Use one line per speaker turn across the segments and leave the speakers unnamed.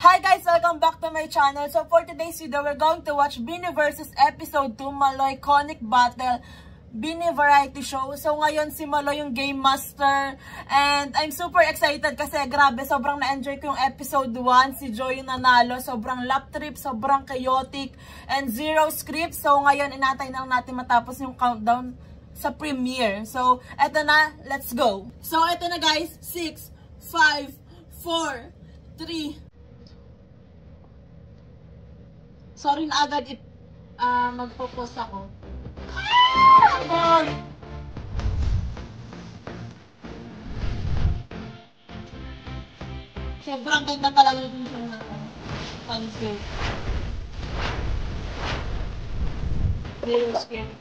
Hi guys! Welcome back to my channel. So for today's video, we're going to watch Bini vs. Episode 2, Maloy Conic Battle, Bini Variety Show. So ngayon si Maloy yung Game Master. And I'm super excited kasi grabe, sobrang na-enjoy ko yung episode 1. Si Joy yung nanalo. Sobrang lap trip, sobrang chaotic, and zero script. So ngayon, inatay na natin matapos yung countdown sa premiere. So eto na, let's go! So eto na guys, 6, 5, 4, 3, sorry na agad magpo-post ako. Sobrang ganda talaga yung pansyo. Very scary.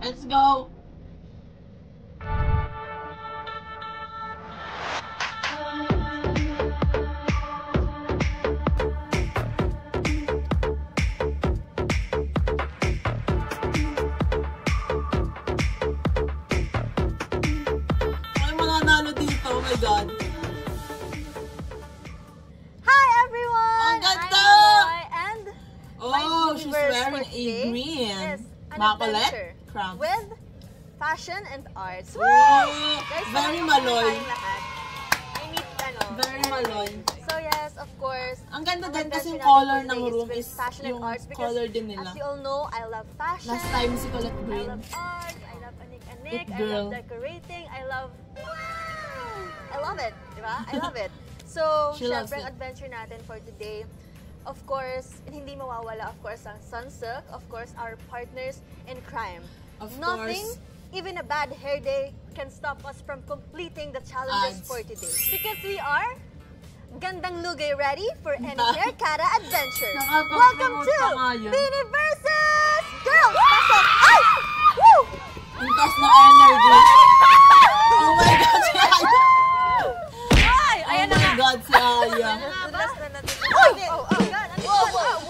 Let's go! Oh my God.
Hi everyone!
Ang ganda!
And
oh, she's wearing a green.
Yes, an
Makulit
adventure
crowns.
with fashion and arts.
Woo!
Guys,
very Maloy.
I need
Very Maloy.
So yes, of course.
Ang ganda din kasi yung color ng room is
fashion
yung
and arts
color din nila.
As you all know, I love fashion.
Last time si Colette
I
Green.
love art. I love anik-anik. I
girl.
love decorating. I love it, di ba? I love it. So, syempre, ang adventure natin for today, of course, hindi mawawala, of course, ang Sunsilk, of course, our partners in crime.
Of
Nothing,
course.
even a bad hair day, can stop us from completing the challenges for today. Because we are Gandang Lugay, ready for any hairkata adventure. Welcome to Bini vs. Girls! Pasok! Ay! Woo!
Ang taas na energy. Oh my God, si Aya! Oh my God, si Aya!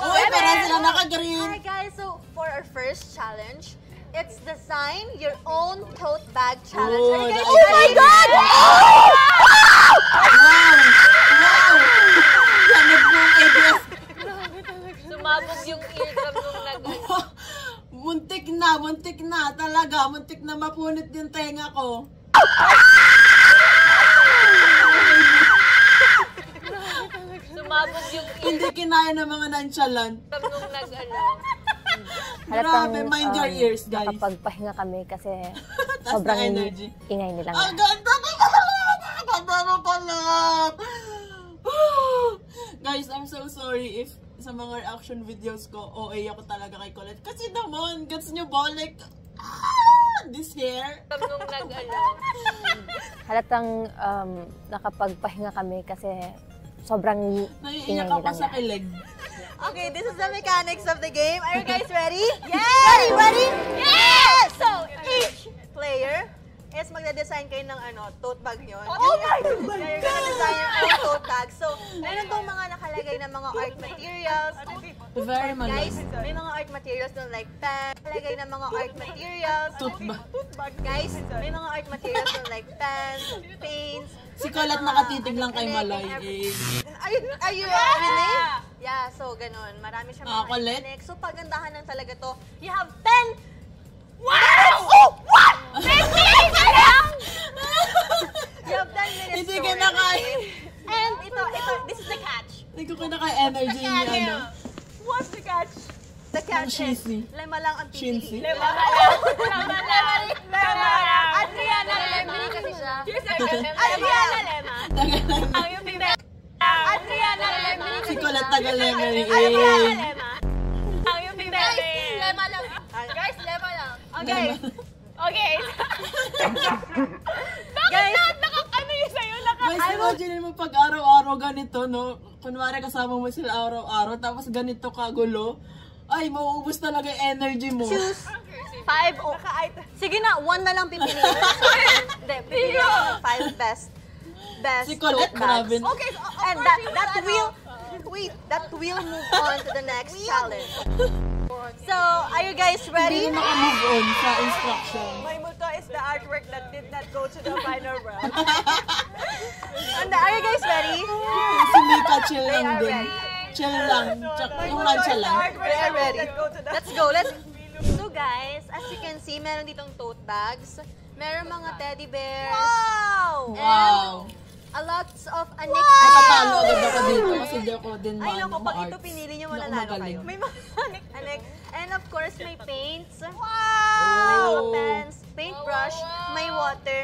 Uy, parang sila naka-green.
Hi guys, so for our first challenge, it's design your own tote bag challenge.
Oh,
Guys,
oh my God! Wow! Wow! Lamig po yung ABS.
Sumabog yung eardrum nung nag-ano.
Muntik na talaga. Muntik na mapunit yung tenga ko.
Sumabog yung
Hindi kinaya ng mga nonchalant.
nung nag-ano.
Grabe, mind your ears, guys.
Nakapagpahinga kami kasi
Taas
sobrang
na energy.
ingay nila.
Ang ganda na pala! Guys, I'm so sorry if sa mga reaction videos ko, OA ako talaga kay Colette. Kasi naman, gets nyo ba? Like, this hair.
Nung nag-ano.
Halatang nakapagpahinga kami kasi sobrang ingay
Naiiyak ako
nila.
sa kilig.
Okay, this is the mechanics of the game. Are you guys ready? Yes! Ready? Yes! So, each player is magde-design kayo ng tote bag nyo.
Oh my God!
You're gonna design your own tote bag. So, meron tong mga nakalagay na mga art materials.
Very
Guys,
malay.
may mga art materials doon like pen. Nakalagay na mga art materials.
Toothbag.
Guys, may mga art materials doon like pens, paints.
Si Colette nakatitig lang kay Maloy.
Are you really? Yeah, so ganun. Marami siyang mga
Colette?
techniques. So pagandahan lang talaga to. You have 10. Wow! Oh, what? 10 minutes lang! You have 10 minutes.
Hindi
to
ka
work,
na kaya.
okay? And ito, this is the catch.
Hindi ko kinaka-energy niya,
What's the catch? The catch is,
cheesy.
lema lang ang
Cheesy?
pipili. Lema lang. Adriana Lema. Kasi siya. Adriana Lema. Ang yung pipili. Adriana Lema.
Si Colette taga-lemery.
Adriana Lema. Ang yung pipili. Lema lang. Guys, lema lang. Okay. Okay. Guys, ano yung sa'yo?
Guys, imagine mo pag araw-araw ganito, no? Kunwari kasama mo sila araw-araw, tapos ganito kagulo. Ay, mauubos talaga yung energy mo.
Choose 5 o... Sige na, 1 na lang pipiliin. Hindi, pipiliin ko 5 best
Si Colette,
tote bags.
grabe.
Okay, so, and that will... Wait, that will move on to the next challenge. So, are you guys ready?
Hindi naka-move on sa instruction.
My motto is the artwork that did not go to the final round.
And are you guys ready?
Si Mika, chill lang din. Chill lang. Yung lansya lang.
They are ready.
Let's go, So guys, as you can see, meron ditong tote bags. Meron mga teddy bears.
Wow!
Wow!
A lots of anik.
Nakatalo agad ako dito kasi di ako din
Ay, naku, pag ito
ma-arts.
pinili nyo,
Hindi ako
mananalo
magaling.
kayo.
May mga anik. And of course, may paints. May
Wow!
mga pens, paintbrush, may water.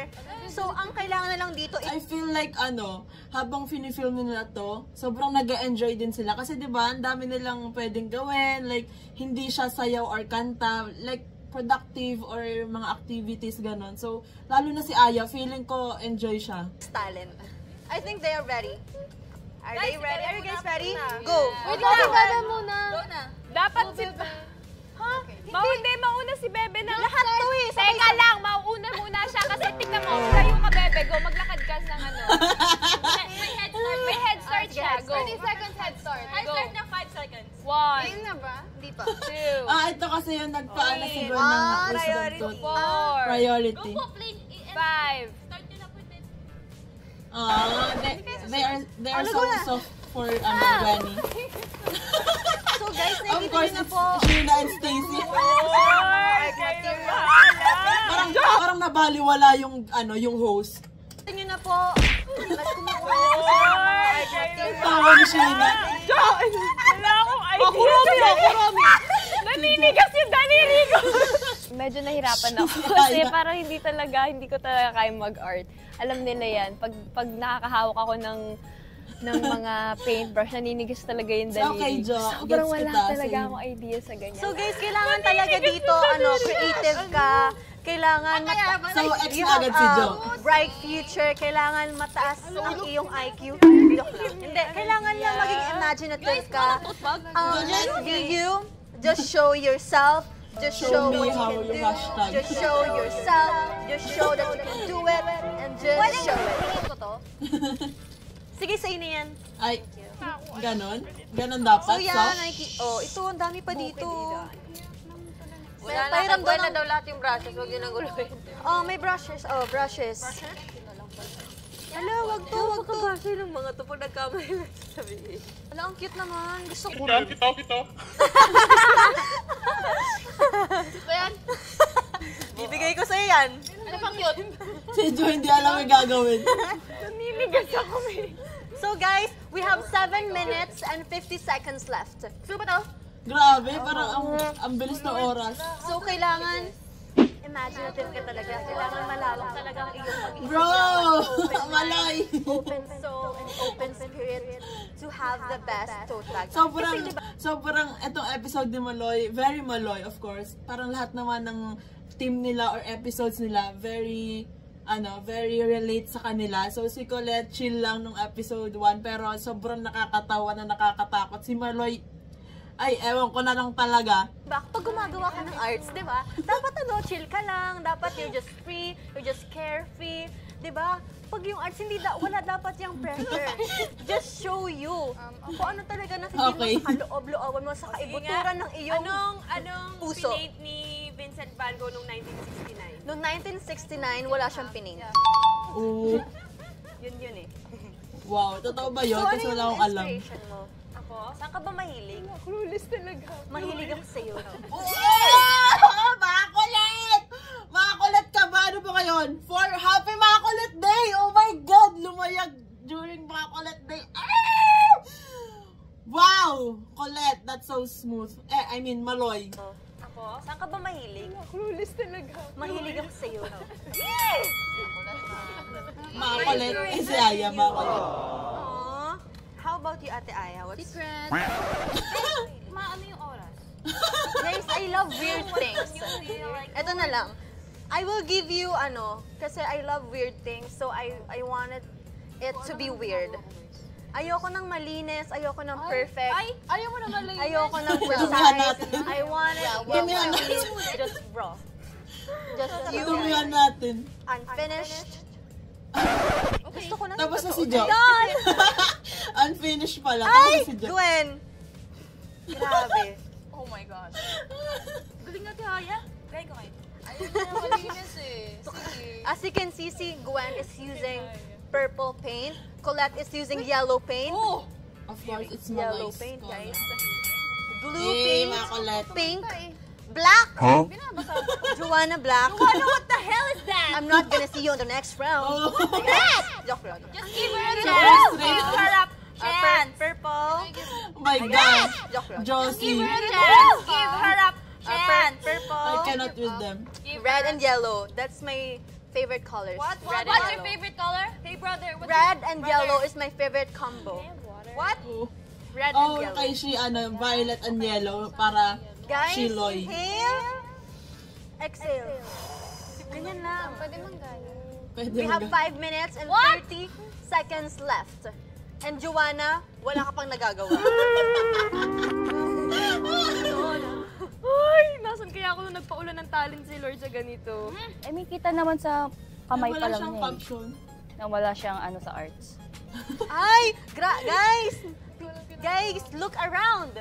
So, ang kailangan na lang dito is
I feel like habang finifilm nila to, sobrang nag-enjoy din sila. Kasi diba, ang dami nilang pwedeng gawin. Like, hindi siya sayaw or kanta. Like, productive or mga activities, ganon. So, lalo na si Aya, feeling ko enjoy siya.
talent. I think they are ready. Are they ready? Are you guys ready?
muna.
Go!
Wait lang, si Bebe muna.
Dapat si... Ha? Hindi, mauna si Bebe na.
Lahat to eh!
Teka lang, mauna muna siya kasi tingnan mo, layo ka Bebe, go, maglakad ka ng ano. May head start siya, go.
30 seconds head start.
Head start
na 5 seconds.
1,
na ba?
Hindi pa.
2,
Ito kasi yung nagpaano siguro ng wisdom tooth.
4,
Priority.
5.
They are so soft for Granny.
So guys,
Of
nakikita
course,
nyo na
it's
po.
Sheena and Stacy.
Material.
Parang nabaliwala yung host.
Nakikita nyo na po. Mas kumukuha na po sila ng mga art material.
Tawa ni Sheena.
Wala akong idea. Naninigas yung daliri ko. Medyo nahirapan ako kasi parang hindi ko talaga kaya mag-art. Alam nila yan. Pag nakakahawak ako ng mga paintbrush, naninigas talaga yung daliri.
Okay, Jo.
Sobrang
Gets
wala
kita,
talaga
same.
akong idea sa ganyan.
So guys, kailangan talaga dito, creative ka. Kailangan
So, X na agad si Jo.
bright future. Kailangan mataas ang iyong IQ. Hindi, kailangan lang maging imaginative ka. Just be you. Just show yourself. Just
Show
show
me
what you
how
can
you
do.
hashtag.
Just show yourself. Just show that you can do it. And just show it. Sige, sa'yo na yan.
Ay, ganon? Ganon dapat?
So yan, ito, ang dami pa dito.
Wala na,
Pahiram
nagbuhay
daw
na
ng-
daw lahat yung brushes. Huwag yun ang guluhin.
Oh, may brushes. Oh, brushes. Hala, wag to, wag to.
Kasi ng mga to pag nagkamali lang sabihin.
Hala, ang cute naman. Gusto ko. Bibigay ko sa'yo yan.
Ano pang cute?
Si Jo hindi alam yung gagawin.
Naninigas ako eh.
So guys, we have 7 minutes and 50 seconds left. So ba to?
Grabe, parang ang bilis ng oras.
So kailangan imaginative ka talaga. Kailangan malawak talaga ang iyong pag-iisip.
Bro!
Open mind,
Malay!
open soul, and open spirit to have the best tote bag.
Sobrang itong episode ni Maloy, very Maloy of course. Parang lahat naman ng team nila or episodes nila, very relate sa kanila. So si Colette, chill lang nung episode 1, pero sobrang nakakatawa na nakakatakot. Si Maloy, ay, ewan ko na lang talaga.
Pag gumagawa ka ng arts, di ba? Dapat chill ka lang. Dapat you're just free, you're just carefree. Di ba? Pag yung arts, wala dapat yung pressure. Just show you. Kung ano talaga na
Okay.
mo sa kaloob-looban mo, sa kaibuturan ng iyong
Anong
puso.
pinate ni Vincent Van Gogh noong 1969?
Noong 1969, wala siyang pining.
Oo.
Yun eh.
Wow, totoo ba yun? Kasi wala akong alam.
inspiration mo?
Ako? Saan ka ba mahilig?
Clueless talaga.
Mahilig ako sa'yo.
Makakulit! Makakulit ka ba? Ano ba ngayon? For Happy Makakulit Day! Oh my God! Lumayag during Makakulit Day. Ah! Wow! Colette, that's so smooth. I mean, Maloy.
Ako? Saan ka ba mahilig?
Clueless talaga.
Mahilig ako sa'yo.
Makakulit. Si Aya, Makakulit.
Aww. How about you, Ate Aya? What's
Secret.
Maano yung oras?
Guys, I love weird things. Ito na lang. I will give you, kasi I love weird things, so I wanted it to be weird. Ayoko ng malinis, ayoko ng perfect.
Ayaw mo naman lang
Ayoko ng
Dumihan
precise.
natin.
I want it
Dumihan natin.
just raw. Just you,
Tumihan natin.
unfinished. Gusto ko na.
Tapos na si Jo.
Done!
Unfinished pala. Tapos
Ay!
na si Jo.
Gwen! Grabe.
Oh my gosh. Galing natin, Haya. Try ko kayo.
Ayun na malinis eh. Sige.
As you can see, si Gwen is using purple paint. Colette is using yellow paint.
Oh!
Of course, it's
Yellow
Maloy's
paint,
color.
guys. Blue
Yay,
paint.
mga Colette.
Pink. Black. Joanna Black.
Joanna, what the hell is that?
I'm not gonna see you on the next round.
Yes!
Joke lang.
Just give her a chance. Give her a chance.
Purple.
Oh my gosh!
Joke lang.
Josie.
Give her a chance. Give her a chance.
Purple.
I cannot with them.
Red and yellow. That's my favorite colors. Red and
What's your
yellow.
favorite color? Hey brother, what's
Red
your
and yellow is my favorite combo.
What?
Red and
Oh,
yellow.
kay she, violet and yellow para
Guys,
Shiloy.
inhale. Exhale. Ganyan lang.
Pwede manggaya.
Pwede
We have
mag-
5 minutes and 30 seconds left. And Joanna, wala ka pang nagagawa.
Ay, nasan kaya ako nung nagpaulan ng talent si Lord sa ganito?
I mean, kita naman sa kamay
Wala
pa lang
siyang
niya
caption.
na wala siyang sa arts.
Ay! Guys! Guys, look around!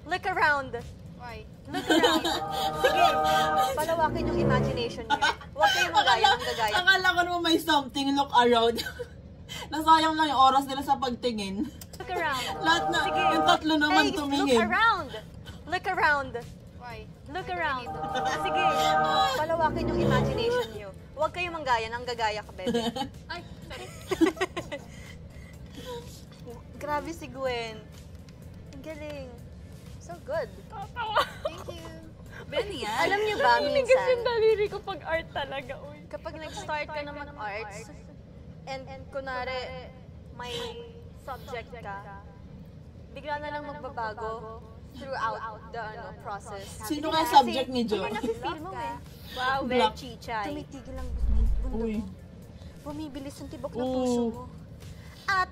Look around!
Why?
Look around. Sige, palawakin yung imagination niyo. Huwag kayong magaya ng gagaya.
Akala ko naman may something, look around. Nasayang lang yung oras nila sa pagtingin.
Look around.
Lahat na,
Sige.
yung tatlo naman
Guys,
tumingin.
look around. Look around.
Why?
Look around. Sige, palawakin yung imagination niyo. Huwag kayong manggaya ng gagaya ka, bebe.
Ay, sorry.
Grabe si Gwen. Ang galing. So good.
Thank you.
Benny,
Alam niyo ba,
Kasi
minsan,
yung daliri ko pag art talaga. Uy.
kapag nag-start ka na mag-arts, and kunwari, may subject ka, bigla na lang magbabago throughout the process.
Sino kaya subject ni Jo?
Nafe-feel mo eh. Wow,
Black.
very chichay. Tumitigil ang bundok
Uy.
mo. Bumibilis ang tibok ng
Oo.
puso mo. At,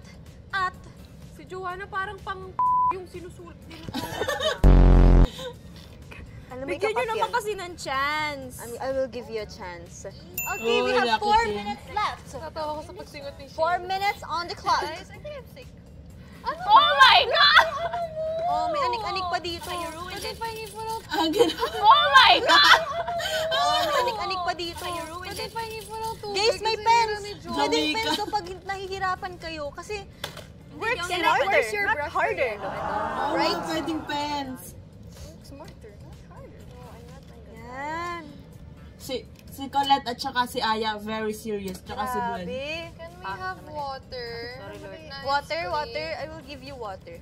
Si Joanna parang pang yung sinusulat din.
alam mo,
Bigyan
ikapat
nyo naman
yan.
kasi ng chance.
I will give you a chance. Okay, we
Uy,
have
lucky
4
thing.
minutes left.
Tatawa ko sa pagsingot ni
4 minutes on the clock.
Guys, I think I'm sick. Oh my God!
Oh, may anik-anik pa dito.
Pwede pahingi po ng...
Ang ganda.
Oh my God!
Oh, may anik-anik pa dito.
Pwede pahingi po ng tubig.
Guys, may
kasi
pens.
meron ni Jo.
Pwede
Jamaica.
pens kapag nahihirapan kayo. Kasi, work
Can I-
smarter,
where's your
not
brush?
harder.
Oh,
Right?
pwedeng pens.
Smarter, not harder. No, I'm not like that.
Yan.
Si Colette at saka si Aya, very serious. Tsaka si Gwen.
Grabe.
Can we have water?
Sorry, Lord.
Nice
Water,
to
water.
eat.
I will give you water.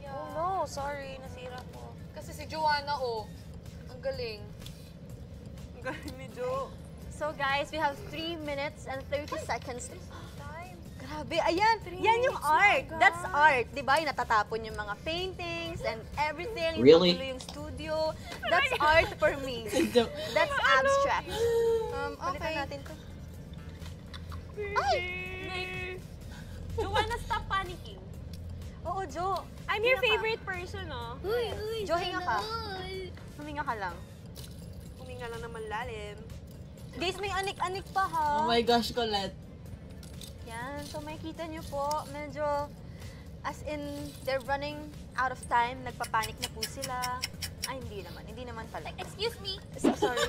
Oh no, sorry. Nasira ko. Kasi si Joanna, ang galing.
Galing ni Jo.
So guys, we have 3 minutes and 30 seconds. Grabe, ayan. Yan yung art. That's art. Diba? Yung natatapon yung mga paintings and everything. Yung
Really?
patuloy yung studio. That's art for me.
Si Jo.
That's abstract.
Okay.
Palitan natin to.
Joanna, stop panicking.
Oo, Jo.
I'm your favorite person, oh.
Jo, hinga ka. Huminga ka lang.
Huminga lang naman lalim.
Guys, may anik-anik pa ha.
Oh my gosh, Colette.
Yan. So, makikita nyo po, medyo, as in, they're running out of time. Nagpapanik na po sila. Ay, hindi naman. Hindi naman pala.
Excuse me.
So, sorry.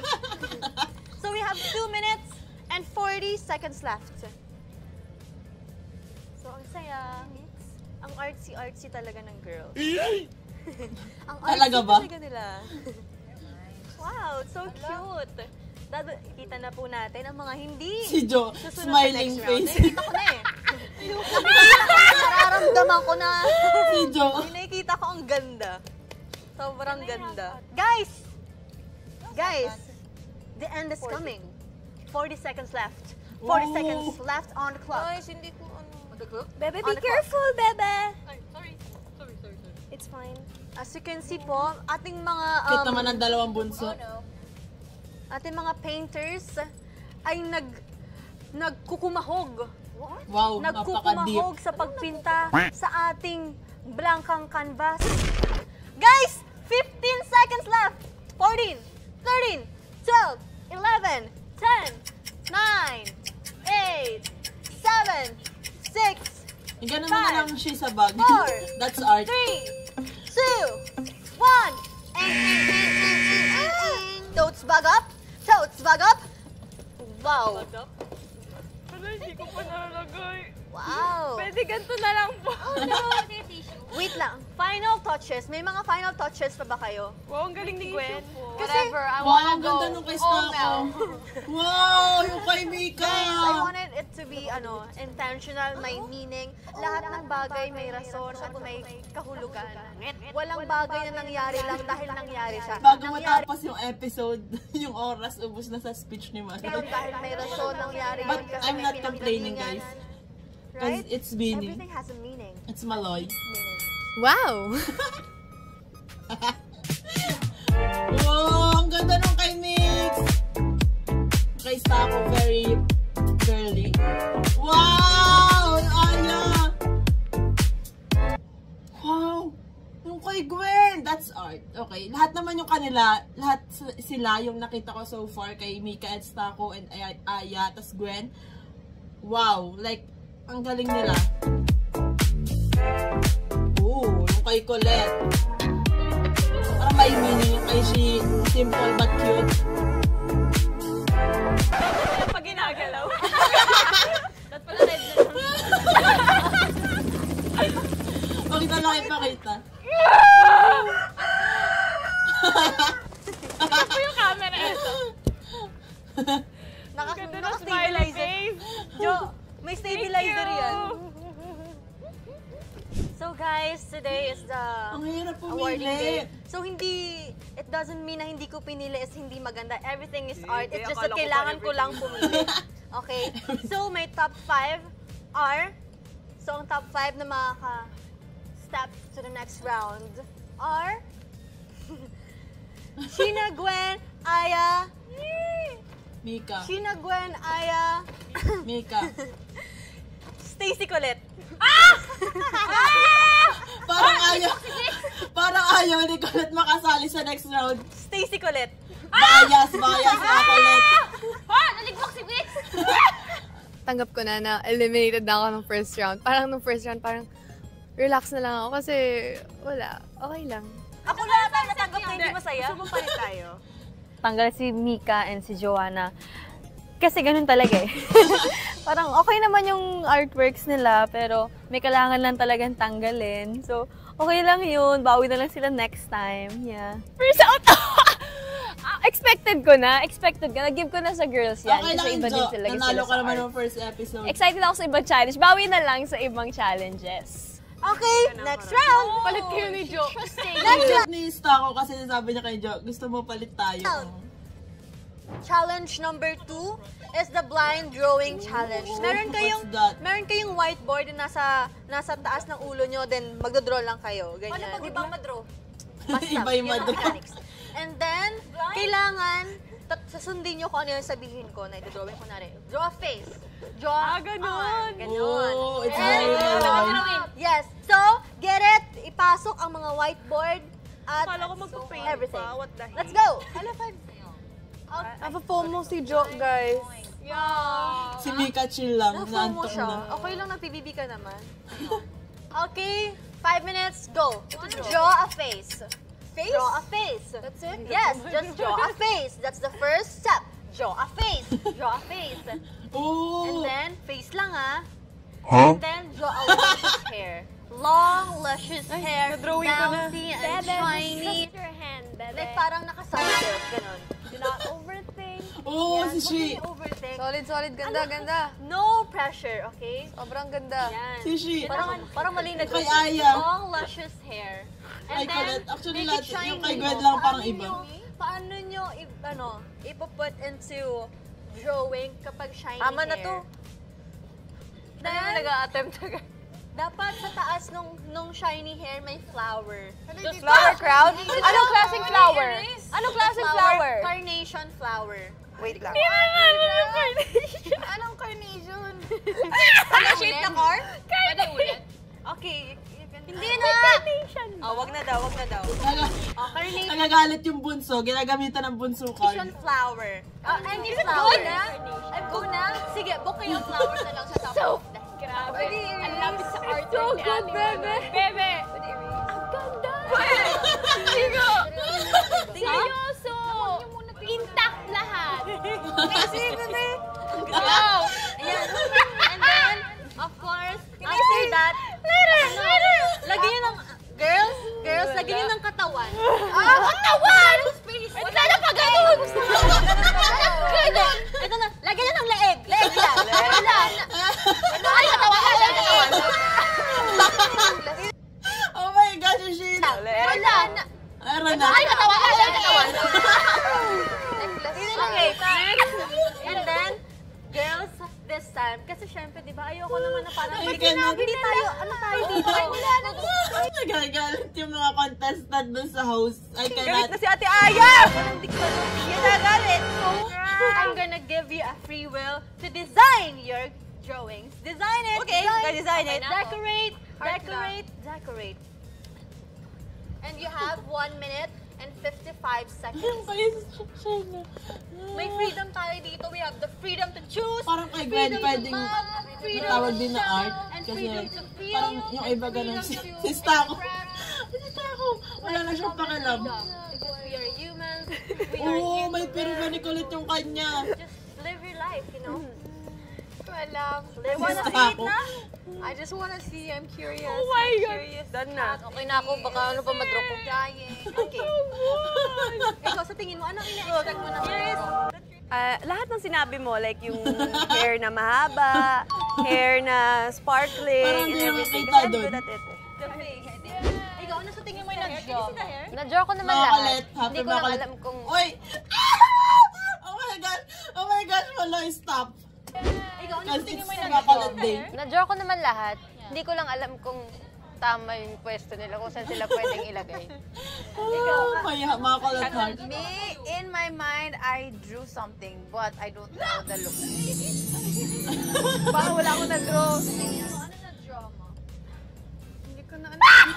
So, we have 2 minutes and 40 seconds left. So, ang saya. Ang artsy-artsy talaga ng girls. Ang artsy
Talaga ba?
talaga nila. Wow, so cute. Kita na po natin ang mga hindi
Si Jo,
susunod
smiling
sa next round.
face.
Nakikita ko na eh. Nararamdaman ko na.
Si Jo.
Nakikita ko ang ganda. Sobrang ganda. Guys! Guys! The end is coming. 40 seconds left. 40
Oh.
seconds left on the clock.
Guys, hindi ko
Bebe, be careful, bebe!
Ay, sorry.
It's fine. As you can see po, ating mga
Cute naman ang dalawang bunso.
ating mga painters ay nagkukumahog.
Wow, napaka-deep.
Nagkukumahog sa pagpinta sa ating blankang canvas. Guys, 15 seconds left. 14, 13, 12, 11, 10, 9, 8, 7, 6,
Yung ganun mo na lang siya sa bag.
4,
That's art.
3, 2, 1. Totes bag up. Totes bag up. Wow.
Wala, hindi ko pa nalalagay.
Wow.
Pwede ganito na lang po.
Wait lang. Final touches. May mga final touches pa ba kayo?
Wow, ang galing ni Gwen.
Whatever.
Wow, ang ganda nung kay Stako. Wow, yung kay Mika.
I wanted it to be intentional, may meaning. Lahat ng bagay may rason at may kahulugan. Walang bagay na nangyari lang dahil nangyari siya.
Bago matapos yung episode, yung oras ubos na sa speech ni Manoy.
Dahil may rason nangyari
But
yun kasi
I'm
may
not complaining, guys.
pinanggalingan.
Because it's Bini.
Everything has a meaning.
It's Maloy.
Wow!
Wow, ang ganda nung kay Mix. Kay Stako, very girly. Wow! Aya! Wow! Yung kay Gwen, that's art. Okay, lahat naman yung kanila, lahat sila yung nakita ko so far kay Mika and Stako and Aya, tas Gwen. Wow, like, ang galing nila. Ooh, yung kay Colette. Parang may meaning yung kay she, simple but cute.
Pag ginagalaw.
Dapat pala red na lang.
Pakita lang, ipakita.
Ito yung camera ito. Ganda na smiley face.
Jo, may stabilizer yan. So guys, today is the
Ang hirap
awarding day.
pumili.
So it doesn't mean na hindi ko pinili is hindi maganda. Everything is art. It's just
akala
that
ko
kailangan
pa
ko lang pumili. Okay? So my top 5 are, so ang top 5 na makaka-step to the next round are Sheena, Gwen, Aya,
Mika.
Sheena, Gwen, Aya,
Mika.
Stacy Colette.
Parang ayaw ni Colette makasali sa next round.
Stacy Colette.
Bias na Colette.
Naligwak si Wix!
Tanggap ko na eliminated na ako ng first round. Parang nung first round, parang relax na lang ako kasi wala. Okay lang.
Ako na lang natanggap na hindi masaya.
Gusto mong palit tayo?
Tanggal si Mika and si Joanna. Kasi ganun talaga eh. Parang okay naman yung artworks nila, pero may kailangan lang talagang tanggalin. So, okay lang yun. Bawi na lang sila next time. Yeah.
First out! Expected ko na. Nag-give ko na sa girls yan.
Okay lang
kasi
yun,
iba din
Jo.
sila
Nanalo ka
sa
naman
art.
ng first episode.
Excited ako sa ibang challenge. Bawi na lang sa ibang challenges.
Okay, next round.
Palit kayo ni Jo.
Next ni Stako kasi sabi niya kay Jo, gusto mo palit tayo.
Challenge number 2 is the blind drawing challenge. Meron kayong whiteboard na nasa taas ng ulo nyo, then magdodraw lang kayo. Ganyan. Ano pag ibang madraw? Basta,
Iba yung
yun ang
madraw.
mechanics. And then, kailangan sasundin nyo kung ano yung sabihin ko na i-drawing ko na rin. Draw a face. Draw
ganun.
Ganun.
Oh, it's
And-
very Maloy.
Yes. So, get it. Ipasok ang mga whiteboard at
Akala ko magpa-paint
everything.
pa. What the heck?
Let's go.
Napapomo si Jo, guys.
Si Mika chill lang.
Na-FOMO
Naantok
siya.
na.
Okay lang, nag-PBB ka naman. Okay, 5 minutes, go. Draw a face. Face? Draw a face. That's it? Yes, just draw a face. That's the first step. Draw a face. Draw a face. And
Oh!
then, face lang And then, draw a luscious hair. Long, luscious hair.
na-drawing ko na.
Bouncy and shiny.
your hand, bebe.
Like parang nakasunset. Ganon.
Do not overthink.
Oh, si She.
Huwag mo overthink.
Solid. Ganda.
No pressure, okay?
Sobrang ganda.
Yan.
Si She.
Parang mali na
Kay Aya.
Long, luscious hair.
Kay Colette. Actually,
make
lahat.
it shiny.
Yung kay Gwen lang parang iba.
Paano nyo, ipoput into drawing kapag shiny
Tama na
hair?
to.
Then,
Nag-a-attempt ka.
dapat sa taas nung shiny hair may flower.
Just flower crown? Anong klaseng flower?
Anong
klaseng flower?
Carnation flower.
Wait lang.
Anong carnation?
Shape na car?
Pwede ulit? Okay. Hindi na!
Oh, wag na daw.
Carnation
Nagagalit yung bunso. Ginagamitan ng bunso card.
flower. Any flower. Go na? Sige, book kayo flowers na lang sa top of the head.
Grabe. Ang lapit sa art.
So good, bebe.
Bebe. Ang ganda.
Ayan. And then, of course, after that, lagyan nyo ng, girls, lagyan nyo ng katawan. Katawan! Wala na pa ganun! Ito na, lagyan nyo ng leeg. Leeg lang. Wala. Ay, katawan ka siya, katawan.
Oh my gosh, Sheena.
Wala na. Ay, katawan ka siya, katawan. Okay, and then, girls, this time, kasi syempre, di ba, ayoko naman na parang, hindi tayo, ano tayo dito?
Nagagalit yung mga contestant dun sa house. I
Galit
cannot.
na si Ate Aya! Yan nagalit.
I'm gonna give you a free will to design your drawings. Design it.
Okay, design it.
Decorate. And you have 1 minute and 55 seconds. May freedom tayo dito. We have the freedom to choose.
Parang kay Gwen pwedeng tawag din na art. Kasi parang yung iba ganun. Si Stako. Wala na siyang pakialam.
Because we are humans.
Oo, may pirigani kulit yung kanya.
Just live your life, you know?
Alam.
Live your
Si
life.
Stako.
I just wanna see. I'm curious.
Oh my God. Done na.
Okay na ako, baka ano pa madrop ko. Okay. Ikaw, sa tingin mo, anong ina-expect mo na
Lahat ng sinabi mo, like yung hair na mahaba, hair na sparkling,
Parang
and
di naman
everything.
kita
Kasi I'm
dun.
good at it.
The face. Ikaw, ano sa tingin mo yung nag-draw?
Na-draw ko naman
Mga
lahat.
kulit. Happy
Hindi ko
mga
lang
kulit.
alam kung...
Uy! Oh my gosh, wala, stop.
Ikaw, ano sa
Kasi
tingin mo
it's
yung
mga
nag-draw?
kulit din.
Na-draw ko naman lahat. Hindi ko lang alam kung tama yung pwesto nila, kung saan sila pwedeng ilagay.
Mga kulit heart.
Me, in my mind, I drew something, but I don't know the look. Baka wala akong na-draw. Ano na-draw mo? Hindi ko na alam.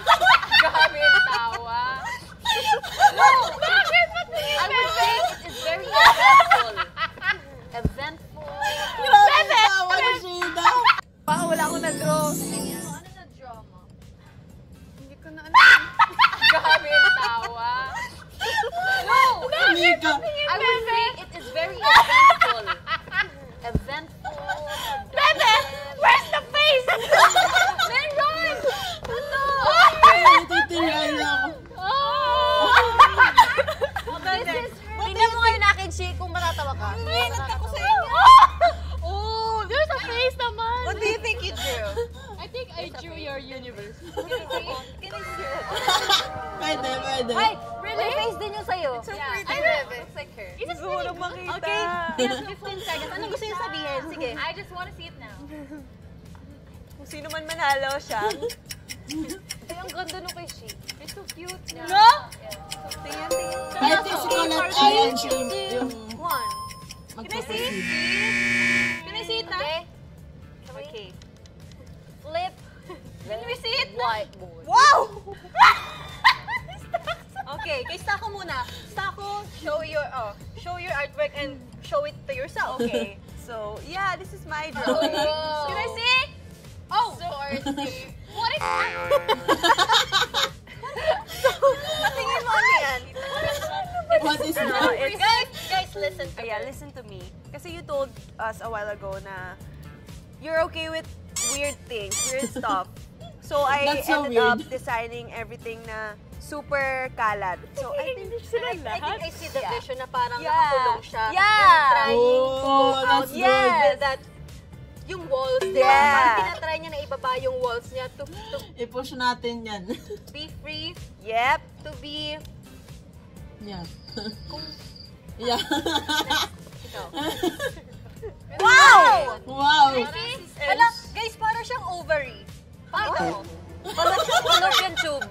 Grabe yung tawa.
I would say it is very eventful. Eventful.
Grabe, tawa ni Sheena.
Baka wala akong na-draw.
Ano na-draw mo?
Hindi ko na alam.
Grabe yung tawa.
Mika.
I would say it is very eventful. Eventful. Bebe!
Where's the face? Meron! Ito!
Tutirian na ako.
Tingnan mo ngayon akin, Shi, kung matatawa ka.
Ako sa inyo.
Oh, there's a face naman.
What do you think you drew?
I think I drew your universe.
Can I see it?
Pwede, pwede.
Ay, may face din yung sa'yo.
So pretty. Looks like her.
Siguro makita.
Okay, we have 15 seconds. Anong gusto niyo sabihin? Sige.
I just want to see it now.
Kung sino man manalo siya.
Ay, ang ganda nung kay Shi. It's so cute.
No?
Tingnan.
Kahit si Colette Allen yung
One.
magpapasid.
Can I see it, ha? Okay. Flip. Can we see it? Whiteboard.
Wow!
Okay, kay Stako muna. Stako, show your artwork and show it to yourself.
Okay. So, yeah, this is my drawing.
Can I see? Oh!
So artsy.
What is that?
Patingin mo ano yan?
What is
No,
that?
it's...
Guys, listen to
Yeah, listen to me. Kasi you told us a while ago na you're okay with weird things, weird stuff. So I
That's so
ended up
weird.
designing everything na super kalat. So I think
I see the vision na parang
Yeah.
nakakulong siya.
Yeah.
And trying
Oh,
to
that's
outbuild that yung walls, di ba?
Yeah.
Parang tinatry niya na ibaba yung walls niya to
I-push natin yan.
be free,
Yep.
to be...
Yeah. Yeah.
Wow!
Wow!
Hala, guys, parang siyang ovary. Paano? Fallopian tube.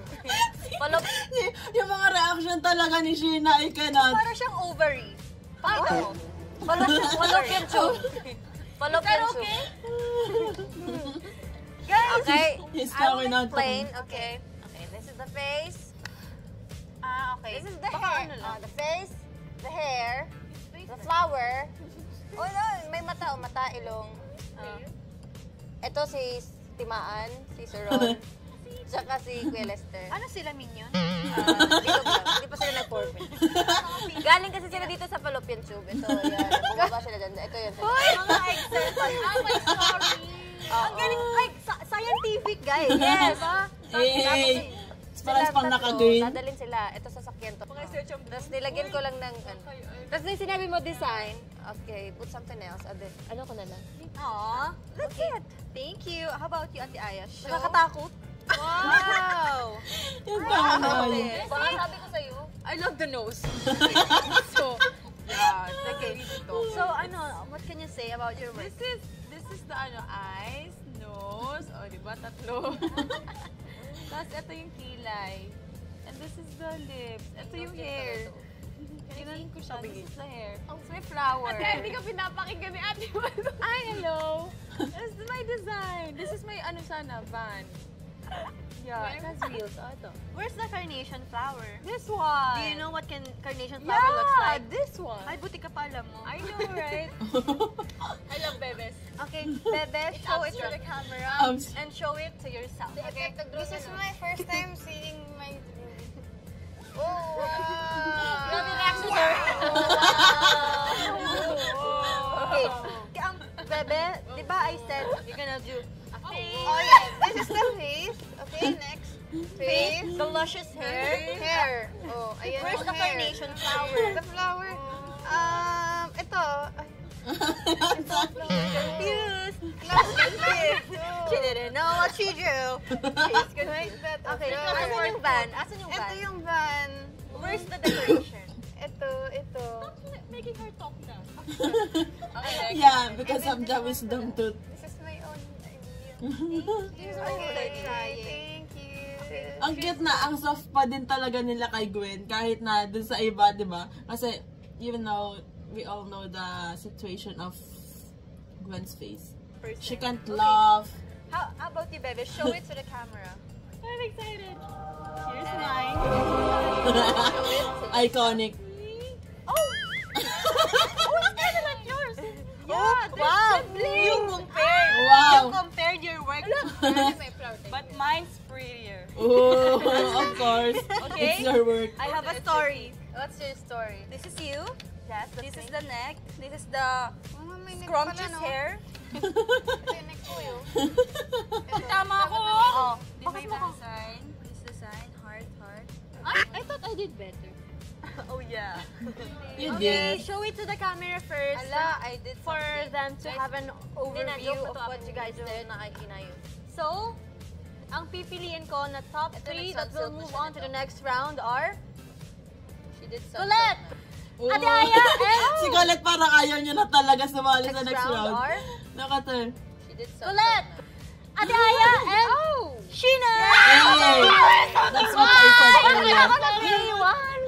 Yung mga reaction talaga ni Sheena, I cannot.
Parang siyang ovary. Paano? Fallopian tube. Fallopian tube. Guys!
Okay,
He's
I will
going out.
explain. Okay. Okay, this is the face. Okay.
This is the
Baka
hair.
ano lang. The face, the hair, the flower. Oh, no, may mata, ilong. Ito si Timaan, si Sir Ron.
Tsaka si Kuya Lester.
Ano sila, Minion?
Hindi pa sila nag-forfeit. Galing kasi sila dito sa Fallopian Tube. Ito, yan. Bumaba sila dyan. Ito yun.
Mga excel pa. My story.
Ang galing. Ay, scientific, guys. Yes.
Eh, parang pang naka-green.
Dadalhin sila. Ito sa sakyan to. Tapos nilagyan ko lang ng Tapos nung sinabi mo design, okay, put something else. Ano ko na lang?
Aww. That's it. Thank you. How about you, Ate Aya?
Nakakatakot.
Wow!
Yung pangalan.
Baka sabi ko sa'yo.
I love the nose.
Okay. So, what can you say about your work?
This is the eyes, nose, di ba? Tatlo. Tapos ito yung kilay. And this is the lips. Ito yung hair. Tingnan ko siya. This is the hair.
Oh, may flower.
Ate, hindi ka pinapakinggan ni Ate Malo. Ay, hello. This is my design. This is my, van. Yeah, it has wheels. Ito.
Where's the carnation flower?
This one.
Do you know what carnation flower looks like?
This one.
Ay, buti ka pa alam mo.
I know, right? I love bebes.
Okay, Bebe, show it to the camera and show it to yourself. Okay?
This is my first time seeing my
Oh, wow!
Grabe na accessory. Okay. Bebe, di ba I said you're gonna do a face?
Oh, yeah. This is the face. Okay, next.
Face, the luscious hair.
Hair. Oh, ayan
Where's
yung
the
hair.
carnation flower?
The flower. Ito. Ay,
Confused.
confused.
She didn't know what she drew.
She's gonna make that.
Okay, asan yung van? Asan yung
Ito
van?
yung van.
Where's the decoration?
Ito.
Making her talk now.
Yeah, because of the wisdom tooth.
This is my own idea.
Okay,
Thank you.
Ang cute na, ang soft pa din talaga nila kay Gwen, kahit na dun sa iba, di ba? Kasi, even though we all know the situation of Gwen's face. She can't laugh.
How about you, Bebe? Show it to the camera.
I'm excited. Here's mine.
Iconic.
Yeah, wow! You compared.
Wow.
You compared your work.
But mine's prettier.
Oh, of course.
Okay.
It's your work.
I have a story.
What's your story?
This is you.
Yes,
This is the neck. This is the scrumptious hair.
Ito yung neck ko yun.
Tama ko!
Oh,
This is my design. This design, heart.
I thought I did better.
Oh yeah.
You
okay,
did.
show it to the camera first.
Ala, I did
For them to have an overview of what you guys did. So, ang pipiliin ko na top 3 that will move on to the next round are
She did
Colette,
Oh.
Ate Aya, and
Si Colette parang ayaw niya na talaga sumali sa
next
next
round
round.
are
Nakaturn.
She did
Colette, Ate Aya, and Sheena!
Hey! That's what I said earlier.
Ako nag-iwan.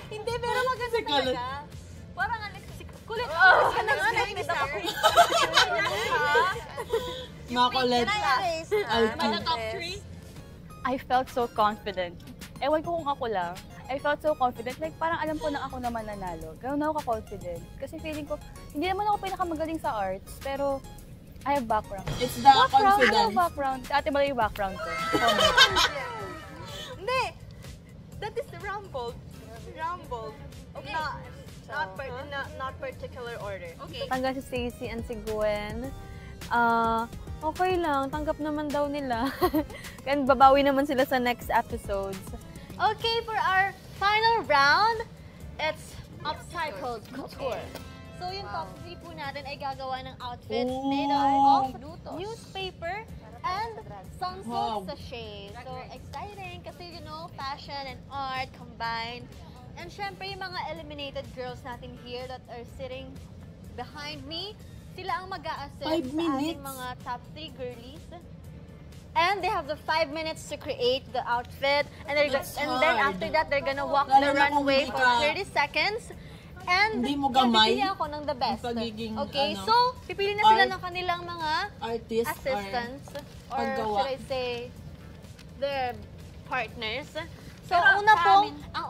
Hindi, pero maganda
Si Colette.
talaga. Parang si Colette. Oh, ka na nga. Nakita ako.
Mga Colette.
Mana top 3?
I felt so confident. Ewan ko kung ako lang. I felt so confident. Like, parang alam ko na ako naman nanalo. Ganoon ako ka-confident. Kasi feeling ko, hindi naman ako pinakamagaling sa arts, pero I have background.
It's the
I have
confidence.
background. Ate ba yung background ko?
Hindi. That is rumbled. Okay. Not particular order.
Okay.
Tanggal si Stacey and si Gwen. Okay lang. Tanggap naman daw nila. Kaya babawi naman sila sa next episodes.
Okay, for our final round, it's upcycled couture. So, yung top 3 po natin ay gagawa ng outfits made of newspaper and sunsilk sachet. So, exciting kasi, you know, fashion and art combined. And syempre, yung mga eliminated girls natin here that are sitting behind me, sila ang mag-a-assist sa ating mga top 3 girlies. And they have the 5 minutes to create the outfit. And then after that, they're gonna walk the runway for 30 seconds. And
Hindi mo gamay
pipili ako ng the best.
pagiging,
Okay,
ano,
so pipili na sila ng kanilang mga
artist
assistants. Or
paggawa.
should I say, their partners. So, ang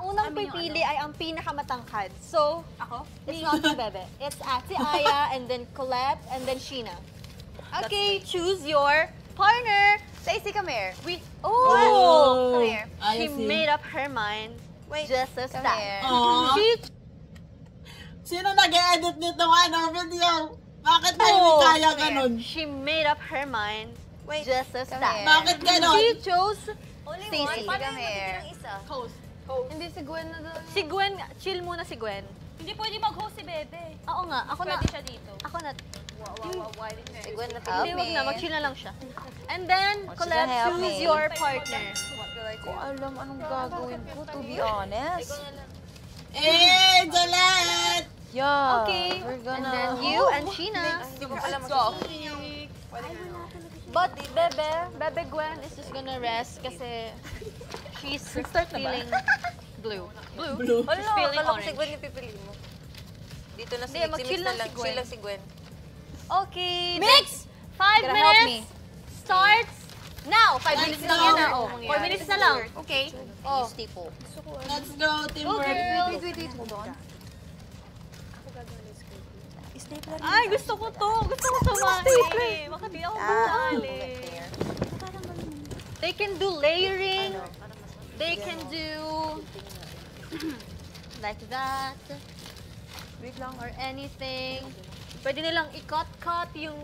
unang pipili ay ang pinakamatangkad. So,
Ako?
it's not me, Bebe. It's Ate Aya, and then Colette, and then Sheena. Okay, choose your partner.
Stacey, come here.
Come here.
I
She
see.
made up her mind.
Wait,
Just as
come
that.
here.
Aww. Sino nag-edit nitong video? Bakit may kaya ganun?
She made up her mind.
Wait,
Just as
come
that.
here.
Bakit ganun?
She chose
Only
Stacey.
one? Come here.
Hindi si Gwen na doon.
Si Gwen, chill muna si Gwen.
Hindi pwede mag-host si Bebe.
Oo nga, ako na.
Pwede siya dito.
Ako na.
Si Gwen na
Hindi, wag na. Mag-chill na lang siya. And then, Colette,
help
choose
me?
your partner.
Ko alam anong gagawin ko, to be honest.
Jolette!
Yeah.
Okay.
We're
And
gonna...
then you and Sheena.
Let's go.
But Bebe Gwen is just gonna rest kasi she's feeling blue.
Blue.
She's feeling
Kala ko si
orange.
Gwen yung pipili mo. Dito na si
Hindi,
Mix.
mag-chill lang si Gwen.
Chill lang si Gwen.
Okay.
Mix!
5
Gotta help
minutes starts now. 5 minutes
Let's
lang
go.
yan na. 4 minutes na lang. Okay.
Oh. Staple.
Let's go, teamwork.
Wait. Hold on.
Ay, gusto ko to. Gusto ko sumali. Baka di ako sumali. They can do layering. They can do like that. Wait lang. Or anything. Pwede nilang i-cut yung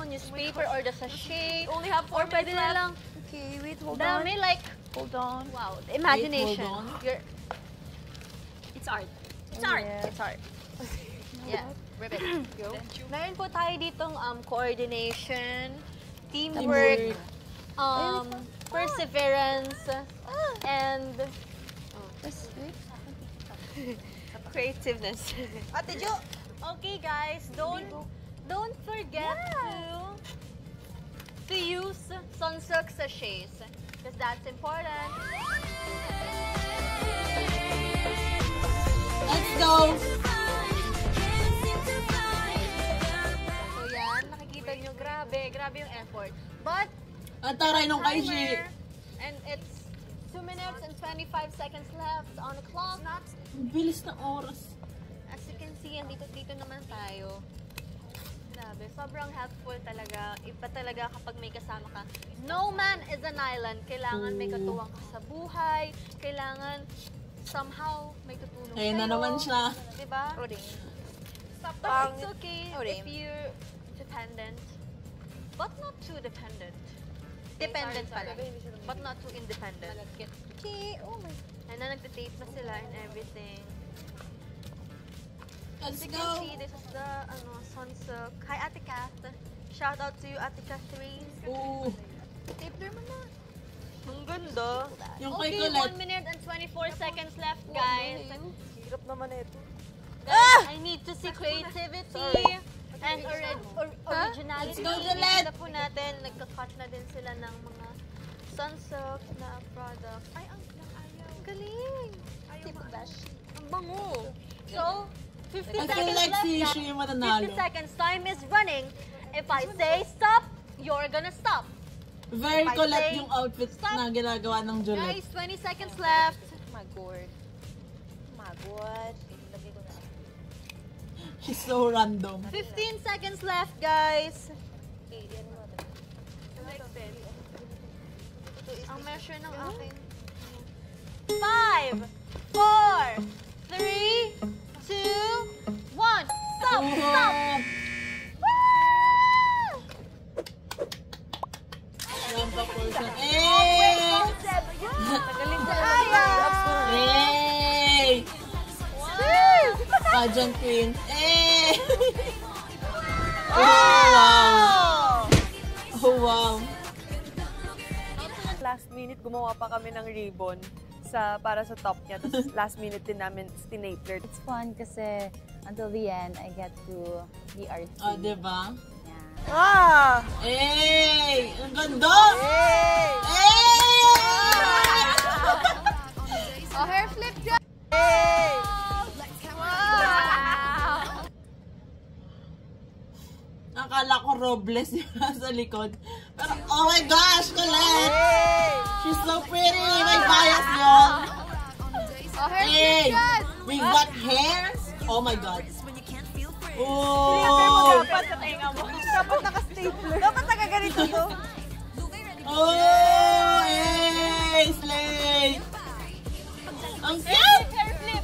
newspaper or the sachet.
Only have 4
Or pwede
minutes left.
nilang
Okay, wait, hold on.
dami like,
Hold on.
wow, the imagination.
Hold on.
It's art. It's art.
It's art. Yeah. Ribbit. Go. Meron po tayo ditong coordination, teamwork, perseverance, and creativeness.
Ate Jo!
Okay guys, don't forget to use sunsilk sachets because that's important.
Let's go.
So yan, nakikita nyo, grabe yung effort. But
Ang taray nung kay G.
timer, and it's 2 minutes and 25 seconds left on the clock.
Ang bilis ng oras.
As you can see, dito naman tayo. Grabe, sobrang helpful talaga. Iba talaga kapag may kasama ka. No man is an island. Kailangan may katuwang ka sa buhay. Kailangan somehow may tutulong
Ayun na
sa'yo.
naman siya.
Diba? But it's okay if you're dependent. But not too dependent. Dependent pala. But not too independent. Okay, oh my. And then nagtitape na sila and everything. As
Let's
you can
go.
see, this is the sunsilk. Hi, Ate Kath. Shout out to you, Ate Catherine.
Oo.
Tape mo na. Ang ganda.
Yung kay
Okay,
Colette.
1 minute and 24 seconds left, guys.
Hirap naman ito.
Guys, I need to see creativity and originality.
Let's go, Colette.
Kita po natin, nagka-cut na din sila ng mga sunsilk na products. Ay, ang ayaw. Galing. Ayaw ang bango. So, 50
I feel
seconds
like
left,
si
guys.
Ishi yung matanalo.
50 seconds. Time is running. If I say stop, you're gonna stop.
Very
I
Colette
say
yung outfit
stop.
na ginagawa ng Jolette.
Guys, 20 seconds left.
My God. My God. Lagay ko na.
She's so random.
15 seconds left, guys. Ang measure ng akin. 5, 4, 3, 2, 1. Stop! Stop!
Rampa person. Hey! Hey! Pageant queen. Hey! Oh, wow! Oh, wow!
Last minute, gumawa pa kami ng ribbon para sa top niya. Tapos last minute din namin stinapler.
It's fun kasi until the end, I get to be artsy.
Oh, diba?
Yeah.
Ah!
Hey! Ang ganda! Hey!
Oh, hair flip dyan!
Akala ko Robles yung nasa likod. Pero, oh my gosh, Colette! She's so pretty! May bias yun!
Oh, hair
Hey!
flip dyan!
We got hair? Oh my god! Oh!
Dapat sa tenga mo.
Dapat naka-stapler. Dapat nakaganito to.
Oh! Yay! Slay! Ang cute!
Hair flip!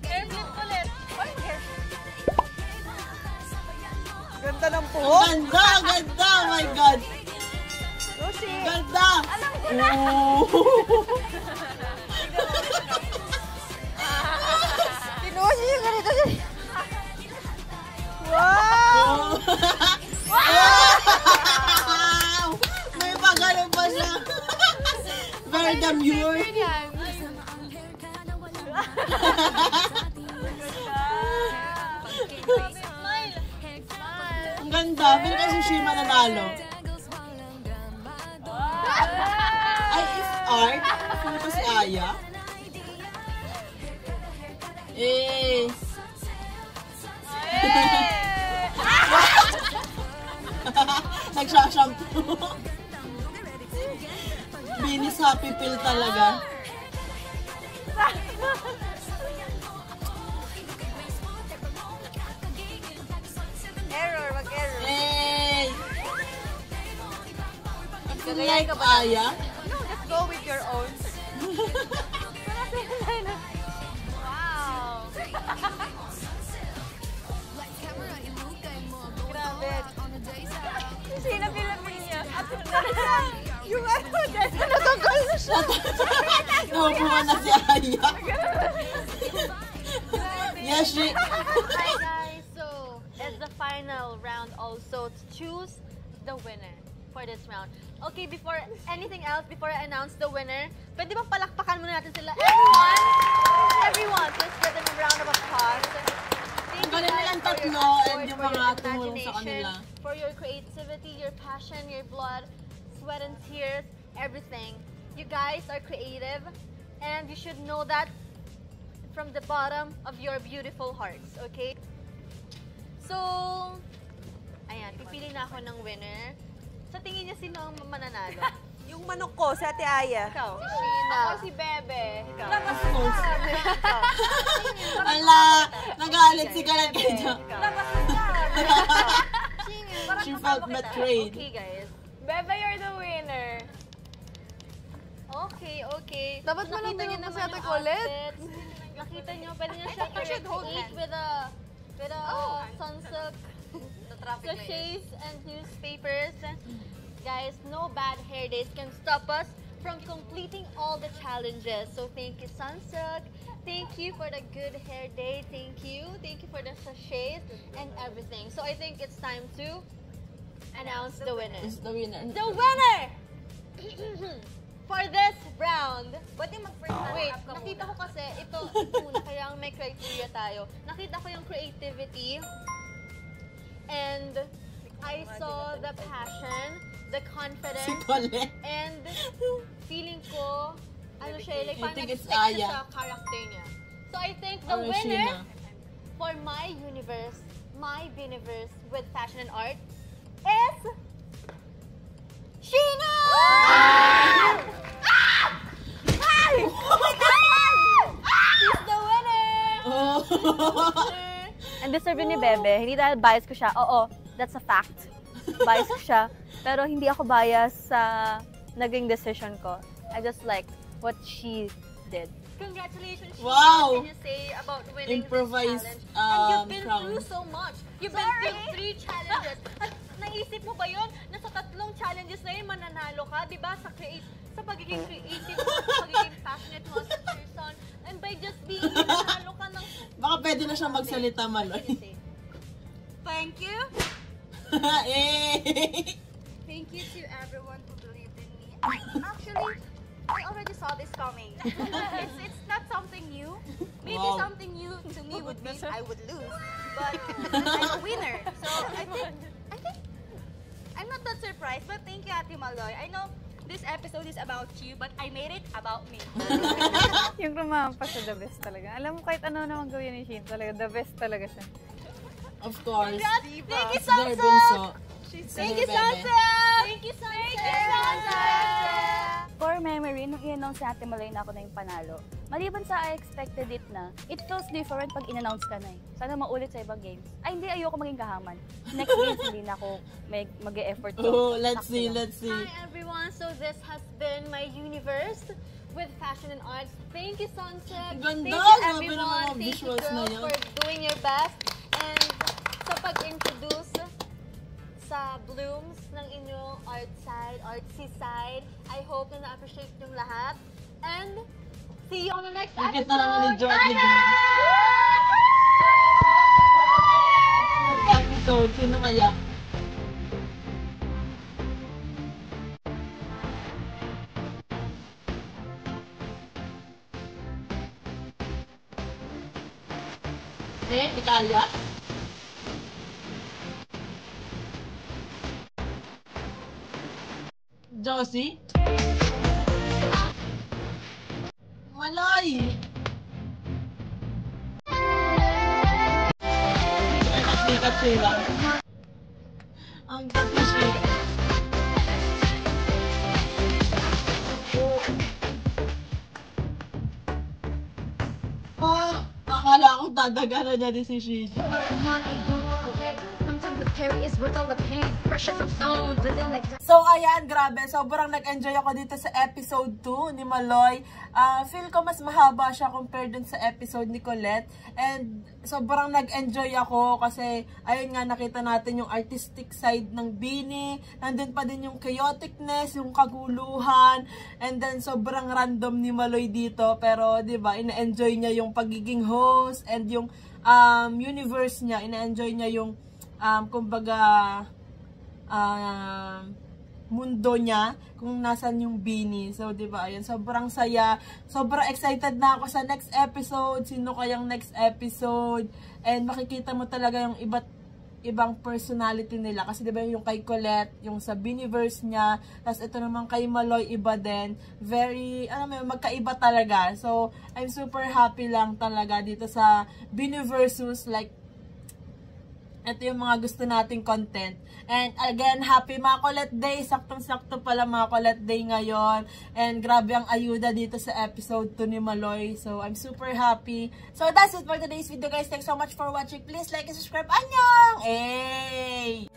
Hair flip ulit!
Ganda ng
Ang
buhok.
ganda! Ang ganda! Oh my God!
Rosie.
Ganda!
Tinuosi yung ganito. Wow!
Wow! May pagano pa siya. Very demure. Ang ganda. Pero kasi siya mananalo. Ay, is art? Ano ba si Aya? Eh. Nagsha-shampoo. Binis happy pill talaga.
Error, mag-error.
Hey! Like Aya?
No, just go with your own.
Wow!
Grabe.
Sinapilapin niya.
Yung ano, natanggal na siya.
Naupuan na si Aya. Yes, she...
Hi guys, so it's the final round also to choose the winner for this round. Okay, before anything else, before I announce the winner, pwede ba palakpakan muna natin sila? Everyone, please give them a round of applause. Thank you
Galing
guys
nilang
for your
tatlo
effort,
and yung
for your
mga tumulong sa
imagination,
kanila.
for your creativity, your passion, your blood, sweat and tears, everything. You guys are creative and you should know that from the bottom of your beautiful hearts, okay? So, ayan, pipili na ako ng winner. Sa tingin niya, sino ang mananalo?
Yung manok ko, si Ate Aya.
Ikaw. Si Sheena.
Ako si Bebe.
Ikaw.
Of course. Ala, nagalit si Kalat kaya. She felt betrayed.
Okay, guys.
Bebe, you're the winner.
Okay, okay.
Dapat mo lang
Nakita niyo
tinanong
naman
si Ate
yung
Colette.
outfits. Nakita niyo, pwede niyo siya create with a sunsilk sachets and newspapers. Guys, no bad hair days can stop us from completing all the challenges. So thank you, Sunsilk. Thank you for the good hair day. Thank you. Thank you for the sachets and everything. So I think it's time to announce the winner.
Is the winner.
The winner for this round.
Pwede mag-first
Wait, nakita ko kasi ito una, kaya may criteria tayo. Nakita ko yung creativity and I saw the passion, the
Si
confidence,
Colette.
and feeling ko, ano siya, like
I
parang
think it's
nag-stick
Aya.
siya sa character niya. So I think the
Or
winner
Sheena.
for my universe, my Biniverse with fashion and art is Sheena! She's the winner!
And deserve ni Bebe. Hindi dahil bias ko siya. Oo, that's a fact. Bias ko siya. Pero hindi ako bias sa naging decision ko. I just liked what she did.
Congratulations, Sheena.
Wow.
What can you say about winning
Improvised,
this challenge? And you've been
crown.
through so much. You've been through 3 challenges. At naisip mo ba yun? Na sa 3 challenges na yun, mananalo ka, di ba? Sa pagiging creative mo, sa pagiging passionate mo as a person. And by just being mananalo ka ng...
Baka pwede na siya magsalita, Maloy.
Thank you.
Eh.
Thank you to everyone who believed in me. Actually, I already saw this coming. It's not something new. Maybe
Wow.
something new to me would be I would lose, but I'm a winner. So I think I'm not that surprised. But thank you, Ate Maloy. I know this episode is about you, but I made it about me.
Yung rumampa siya, the best talaga. Alam mo, kahit ano naman gawin ni Sheena, talaga, the best talaga siya.
Of course.
Thank you,
It's their bunso.
Thank you, Sunset! Thank you, Sunset!
For memory, nung i-announce si Ate Maloy na ako na yung panalo, Maliban sa I expected it na, it feels different pag in-announce ka na eh. Sana maulit sa ibang games. Ay, hindi, ayoko maging kahaman. Next games, hindi na ako mag-e-effort.
Oh, let's see.
Hi everyone, so this has been my universe with fashion and arts. Thank you, Sunset.
Ganda!
Thank you, everyone. Thank you, girls, for doing your best. And sa pag-introduce sa blooms ng inyong artsy side, I hope na na-appreciate yung lahat. And see you on the next episode.
Episode, sino kaya? Italia? Josie? Malay! Sikat sila. Ang kasi akala akong dadaganan niya din si Shiji. So, ayan, grabe. Sobrang nag-enjoy ako dito sa episode 2 ni Maloy. Feel ko mas mahaba siya compared dun sa episode ni Colette. And sobrang nag-enjoy ako kasi, ayun nga, nakita natin yung artistic side ng Bini. Nandun pa din yung chaoticness, yung kaguluhan. And then, sobrang random ni Maloy dito. Pero, di ba, ina-enjoy niya yung pagiging host and yung universe niya. Ina-enjoy niya yung kumbaga mundo niya kung nasan yung Bini. So, di ba, ayun, sobrang saya. Sobrang excited na ako sa next episode. Sino kayang next episode? And makikita mo talaga yung ibang personality nila. Kasi di ba yung kay Colette, yung sa Biniverse niya, tapos ito naman kay Maloy, iba din. Very, magkaiba talaga. So, I'm super happy lang talaga dito sa Biniversus. Like, ito yung mga gusto nating content. And again, happy mga Colette Day. Saktong-sakto pala mga Colette Day ngayon. And grabe ang ayuda dito sa episode 2 ni Maloy. So, I'm super happy. So, that's it for today's video, guys. Thanks so much for watching. Please like and subscribe. Annyeong! Hey!